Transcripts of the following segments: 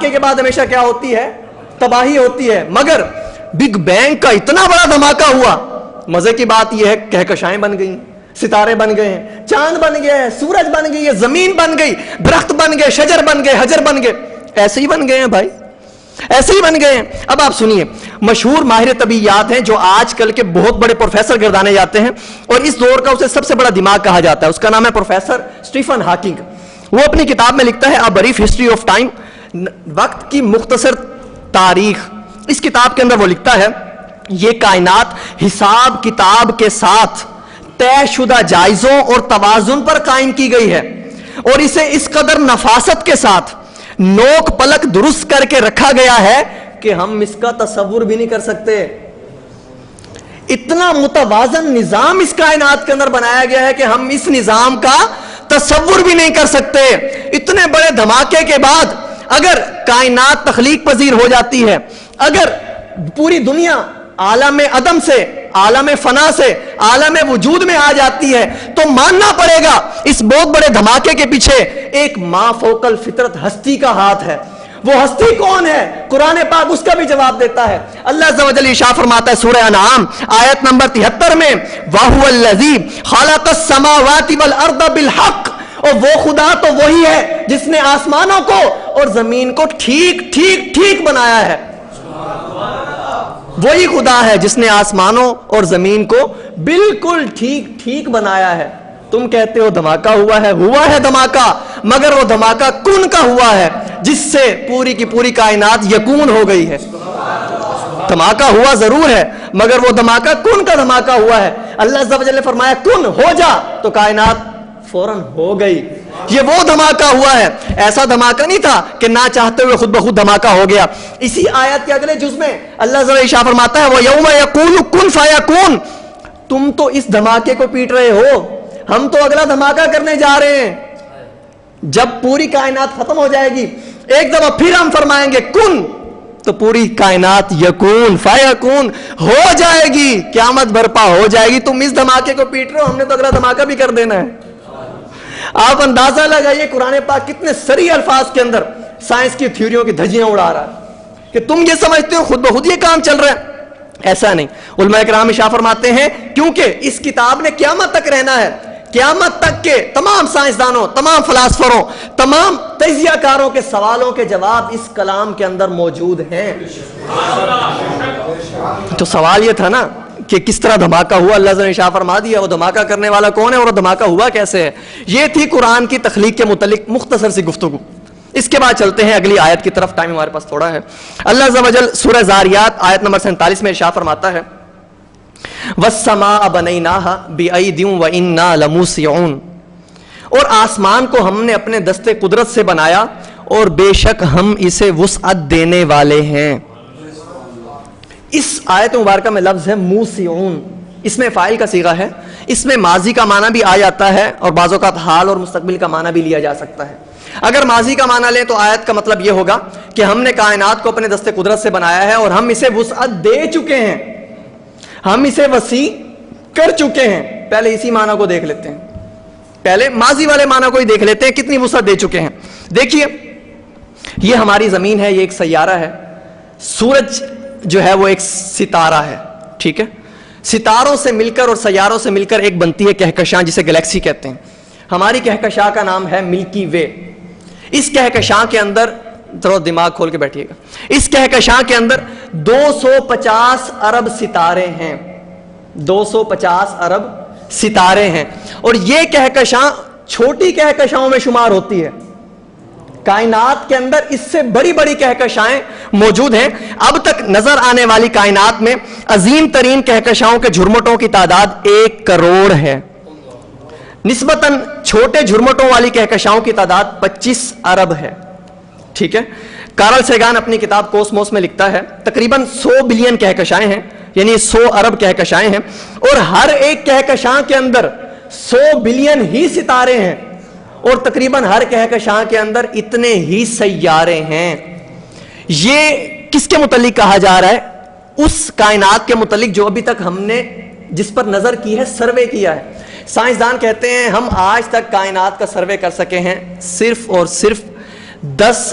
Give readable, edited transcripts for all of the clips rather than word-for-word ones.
دھماکے کے بعد ہمیشہ کیا ہوتی ہے؟ تباہی ہوتی ہے. مگر بگ بینگ کا اتنا بڑا دھماکہ ہوا, مزے کی بات یہ ہے کہکشائیں بن گئی, ستارے بن گئے ہیں, چاند بن گیا ہے, سورج بن گئی ہے, زمین بن گئی, درخت بن گئے, شجر بن گئے, حجر بن گئے. ایسے ہی بن گئے ہیں بھائی, ایسے ہی بن گئے ہیں. اب آپ سنیے, مشہور ماہر طبیعیات ہیں جو آج کل کے بہت بڑے پروفیسر گردانے جاتے ہیں, اور اس دور کا اسے سب سے بڑا دماغ کہا جاتا ہے. اس کا نام ہے پروفیسر اسٹیفن ہاکنگ. وہ اپنی کتاب میں لکھتا ہے A Brief History of Time, وقت کی مختصر تاریخ. اس کتاب کے اندر وہ لکھتا ہے یہ کائنات حساب کتاب کے ساتھ طے شدہ جائزوں اور توازن پر قائم کی گئی ہے, اور اسے اس قدر نفاست کے ساتھ نوک پلک درست کر کے رکھا گیا ہے کہ ہم اس کا تصور بھی نہیں کر سکتے. اتنا متوازن نظام اس کائنات کے اندر بنایا گیا ہے کہ ہم اس نظام کا تصور بھی نہیں کر سکتے. اتنے بڑے دھماکے کے بعد اگر کائنات تخلیق پذیر ہو جاتی ہے, اگر پوری دنیا عالم عدم سے, عالم فنا سے عالم وجود میں آ جاتی ہے, تو ماننا پڑے گا اس بہت بڑے دھماکے کے پیچھے ایک ما فوق الفطرت ہستی کا ہاتھ ہے. وہ ہستی کون ہے؟ قرآن پاک اس کا بھی جواب دیتا ہے. اللہ عز و جل ارشاد فرماتا ہے سورہ انعام آیت نمبر 73 میں, وَهُوَ الَّذِي خَلَقَ السَّمَاوَاتِ وَالْأَرْضَ بِالْحَقِّ, اور وہ خدا تو وہی ہے جس نے آسمانوں کو اور زمین کو ٹھیک ٹھیک ٹھیک بنایا ہے. وہی خدا ہے جس نے آسمانوں اور زمین کو بالکل ٹھیک ٹھیک بنایا ہے. تم کہتے ہو دھماکہ ہوا ہے دھماکہ, مگر وہ دھماکہ کن کا ہوا ہے جس سے پوری کی پوری کائنات یکون ہو گئی ہے. دھماکہ ہوا ضرور ہے, مگر وہ دھماکہ کن کا دھماکہ ہوا ہے. اللہ عز و جل نے فرمایا کن ہو جا, تو کائنات فوراً ہو گئی. یہ وہ دھماکہ ہوا ہے, ایسا دھماکہ نہیں تھا کہ نہ چاہتے ہوئے خود بخود دھماکہ ہو گیا. اسی آیت کے اگلے جز میں اللہ عز و جل ارشاد فرماتا ہے وَيَوْمَ يَقُولُ كُن فَيَكُونُ, تم تو اس دھماکے کو پیٹ رہے ہو, ہم تو اگلا دھماکہ کرنے جا رہے ہیں. جب پوری کائنات ختم ہو جائے گی, ایک دفعہ پھر ہم فرمائیں گے کن, تو پوری کائنات یکون فیکون ہو جائے گی, قیامت برپا ہو جائے گی. تم اس دھماکے کو پیٹ رہے ہو, ہم نے تو اگلا دھماکہ بھی کر دینا ہے. آپ اندازہ لگائیے قرآن پاک کتنے سری الفاظ کے اندر سائنس کی تھیوریوں کی دھجیاں اڑا رہا ہے کہ تم یہ سمجھتے ہو خود بخود یہ کام چل رہا ہے. ایسا نہیں. علماء کرام ارشاد فرماتے ہیں کیونکہ اس کتاب نے قیامت تک رہنا ہے, قیامت تک کے تمام سائنسدانوں, تمام فلاسفروں, تمام تجزیہ کاروں کے سوالوں کے جواب اس کلام کے اندر موجود ہیں. تو سوال یہ تھا نا کہ کس طرح دھماکہ ہوا, اللہ نے ارشاد فرما دیا. وہ دھماکہ کرنے والا کون ہے اور وہ دھماکہ ہوا کیسے ہے. یہ تھی قرآن کی تخلیق کے متعلق مختصر سی گفتگو. اس کے بعد چلتے ہیں اگلی آیت کی طرف, ٹائم ہمارے پاس تھوڑا ہے. اللہ عز و جل سورہ زاریات آیت نمبر 47 میں ارشاد فرماتا ہے وَالسَّمَاءَ بَنَيْنَاهَا بِأَيْدٍ وَإِنَّا لَمُوسِعُونَ, اور آسمان کو ہم نے اپنے دستے قدرت سے بنایا اور بے شک ہم اسے وسعت دینے والے ہیں. اس آیت مبارکہ میں لفظ ہے موسعون, اس میں فاعل کا صیغہ ہے, اس میں ماضی کا معنی بھی آ جاتا ہے اور بعض اوقات حال اور مستقبل کا معنی بھی لیا جا سکتا ہے. اگر ماضی کا معنی لیں تو آیت کا مطلب یہ ہوگا کہ ہم نے کائنات کو اپنے دستے قدرت سے بنایا ہے اور ہم اسے وسعت دے چکے ہیں, ہم اسے وسیع کر چکے ہیں. پہلے اسی معنی کو دیکھ لیتے ہیں, پہلے ماضی والے معنی کو ہی دیکھ لیتے ہیں, کتنی وسعت دے چکے ہیں. دیکھیے یہ ہماری زمین ہے, یہ ایک سیارہ ہے. سورج جو ہے وہ ایک ستارہ ہے, ٹھیک ہے. ستاروں سے مل کر اور سیاروں سے مل کر ایک بنتی ہے کہکشاں جسے گلیکسی کہتے ہیں. ہماری کہکشاں کا نام ہے ملکی وے. اس کہکشاں کے اندر ذرا دماغ کھول کے بیٹھیے گا, اس کہکشاں کے اندر 250 ارب ستارے ہیں, 250 ارب ستارے ہیں. اور یہ کہکشاں چھوٹی کہکشاؤں میں شمار ہوتی ہے. کائنات کے اندر اس سے بڑی بڑی کہکشائیں موجود ہیں. اب تک نظر آنے والی کائنات میں عظیم ترین کہکشاؤں کے جھرمٹوں کی تعداد 1 کروڑ ہے. نسبتاً چھوٹے جھرمٹوں والی کہکشاؤں کی تعداد 25 ارب ہے, ٹھیک ہے. کارل سیگان اپنی کتاب کوسموس میں لکھتا ہے تقریباً 100 بلین کہکشائیں ہیں, یعنی 100 ارب کہکشائیں ہیں, اور ہر ایک کہکشاں کے اندر 100 بلین ہی ستارے ہیں, اور تقریباً ہر کہکشاں کے اندر اتنے ہی سیارے ہیں. یہ کس کے متعلق کہا جا رہا ہے؟ اس کائنات کے متعلق جو ابھی تک ہم نے جس پر نظر کی ہے, سروے کیا ہے. سائنسدان کہتے ہیں ہم آج تک کائنات کا سروے کر سکے ہیں صرف اور صرف 10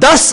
10